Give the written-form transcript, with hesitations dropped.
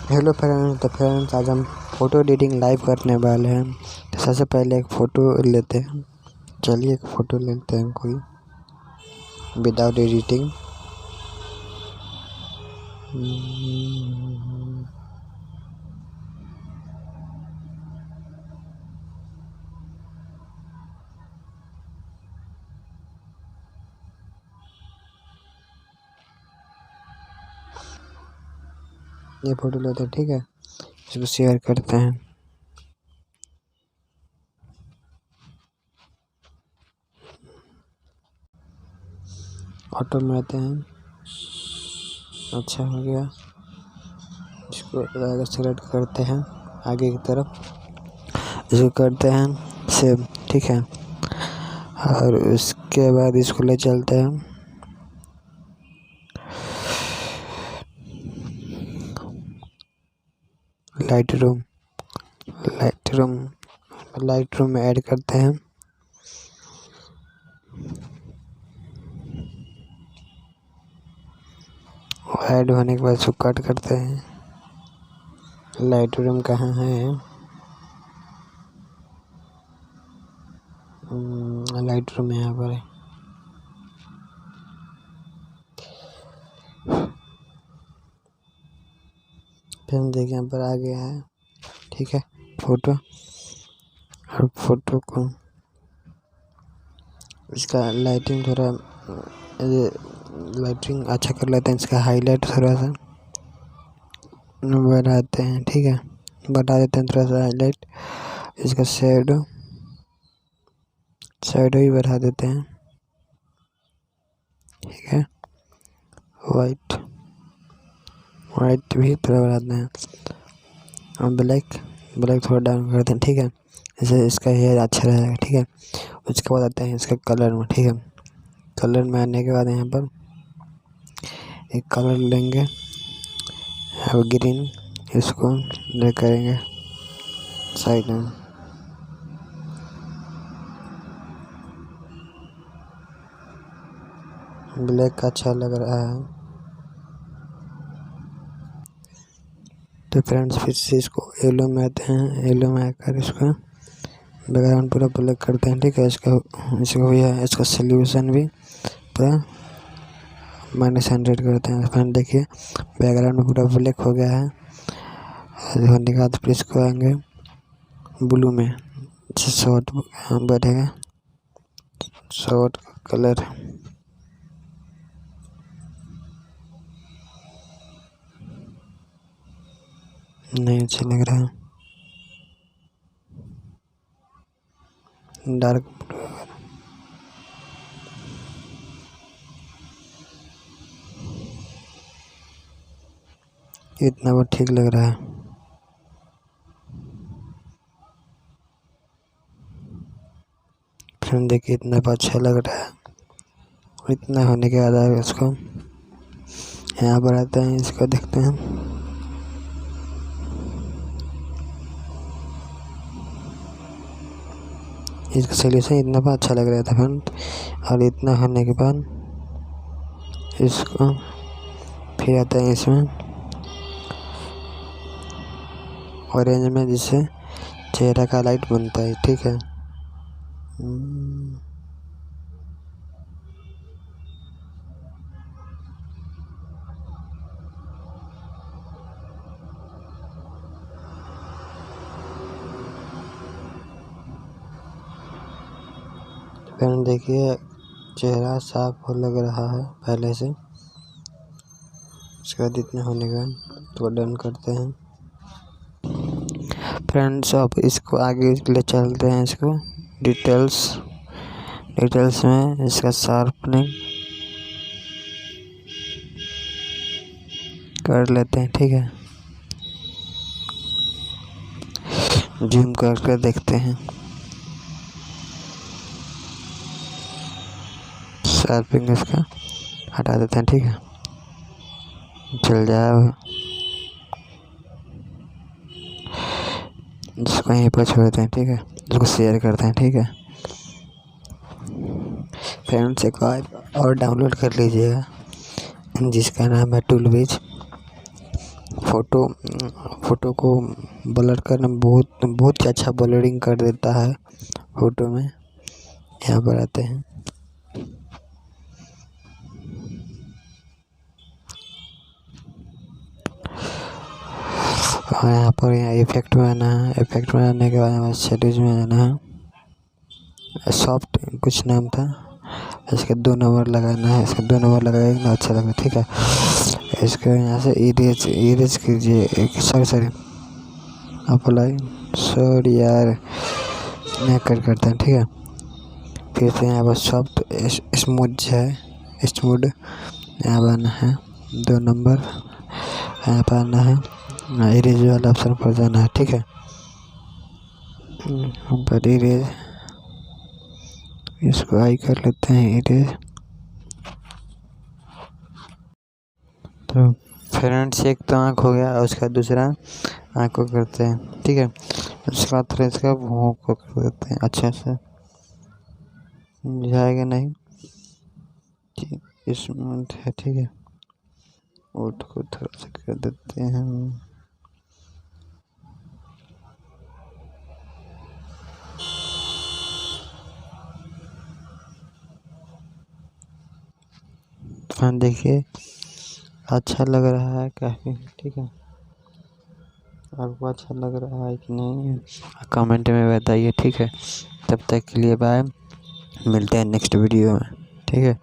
Hello friends, तो friends आज हम फ़ोटो एडिटिंग लाइव करने वाले हैं। तो सबसे पहले एक फ़ोटो लेते हैं। चलिए एक फ़ोटो लेते हैं कोई विदाउट एडिटिंग। ये फ़ोटो लेते हैं, ठीक है। इसको शेयर करते हैं। ऑटो में आते हैं। अच्छा हो गया। इसको आगे सेलेक्ट करते हैं, आगे की तरफ इसको करते हैं सेव, ठीक है। और उसके बाद इसको ले चलते हैं लाइट रूम में ऐड करते हैं। ऐड होने के बाद इसको कट करते हैं। लाइट रूम कहाँ है? लाइट रूम यहाँ पर है। फिर हम देखिए यहाँ पर आ गया है, ठीक है फोटो। और फोटो को इसका लाइटिंग थोड़ा लाइटिंग अच्छा कर लेते हैं। इसका हाईलाइट थोड़ा सा बढ़ाते हैं, ठीक है। बढ़ा देते हैं थोड़ा सा हाईलाइट। इसका शैडो भी बढ़ा देते हैं, ठीक है। वाइट भी थोड़ा बढ़ाते हैं। और ब्लैक थोड़ा डाउन करते हैं, ठीक है। इससे इसका हेयर अच्छा रहेगा, ठीक है। उसके बाद आते हैं इसका कलर में, ठीक है। कलर में आने के बाद यहाँ पर एक कलर लेंगे और ग्रीन, इसको ले करेंगे साइड में। ब्लैक अच्छा लग रहा है। तो फ्रेंड्स फिर से इसको येलो में आते हैं। येलो में आकर इसको बैकग्राउंड पूरा ब्लैक करते हैं, ठीक है। इसको भी है, इसका सोल्यूशन भी पूरा -100 करते हैं। फ्रेंड देखिए बैकग्राउंड पूरा ब्लैक हो गया है। होने के बाद फिर इसको आएंगे ब्लू में, शॉर्ट बढ़ेगा। शॉर्ट कलर नहीं अच्छा लग रहा है। डार्क इतना वो ठीक लग रहा है। फ्रेंड देखिए इतना अच्छा लग रहा है। इतना होने के बाद इसको यहाँ पर आते हैं, इसको देखते हैं। इसका सोल्यूशन इतना अच्छा लग रहा था फ्रेंड। और इतना होने के बाद इसको फिर आता है इसमें ऑरेंज में, जिससे चेहरा का लाइट बनता है, ठीक है। फ्रेंड देखिए चेहरा साफ हो लग रहा है पहले से। उसके बाद इतने होने के बाद तो डन करते हैं। फ्रेंड्स अब इसको आगे ले चलते हैं। इसको डिटेल्स में इसका शार्पनिंग कर लेते हैं, ठीक है। जूम करके देखते हैं। शार्पनिंग इसका हटा देते हैं, ठीक है। चल जाए इसको यहीं पर छोड़ते हैं, ठीक है। इसको शेयर करते हैं, ठीक है। फ्रेंड्स एक और डाउनलोड कर लीजिएगा, जिसका नाम है टूलविज। फ़ोटो को ब्लर करना बहुत ही अच्छा ब्लरिंग कर देता है फ़ोटो में। यहाँ पर आते हैं, और यहाँ पर इफेक्ट में आना है। इफेक्ट में आने के बाद हमें सेटिंग्स में आना है। सॉफ्ट कुछ नाम था, इसके 2 नंबर लगाना है। इसके 2 नंबर लगाएंगे ना अच्छा लगेगा, ठीक है। इसको यहाँ से इरेज कीजिए। सॉरी अप्लाई, सॉरी यार, यहाँ करते हैं, ठीक है। फिर से यहाँ पर सॉफ्ट स्मूथ है, स्मूथ यहाँ पर आना है। 2 नंबर यहाँ पर आना है, इरेज वाला ऑप्शन पर जाना है, ठीक है। हम पर इरेज, इसको आई कर लेते हैं इरेज। तो फ्रेंड्स एक तो आँख हो गया और उसका दूसरा आँख को करते हैं, ठीक है। उसके बाद थोड़ा इसका मुँह को कर देते हैं अच्छे से, जाएगा नहीं, ठीक इसमें है, ठीक है। ओठ को थोड़ा सा कर देते हैं, हाँ देखिए अच्छा लग रहा है काफ़ी, ठीक है। आपको अच्छा लग रहा है कि नहीं कमेंट में बताइए, ठीक है। तब तक के लिए बाय, मिलते हैं नेक्स्ट वीडियो में, ठीक है।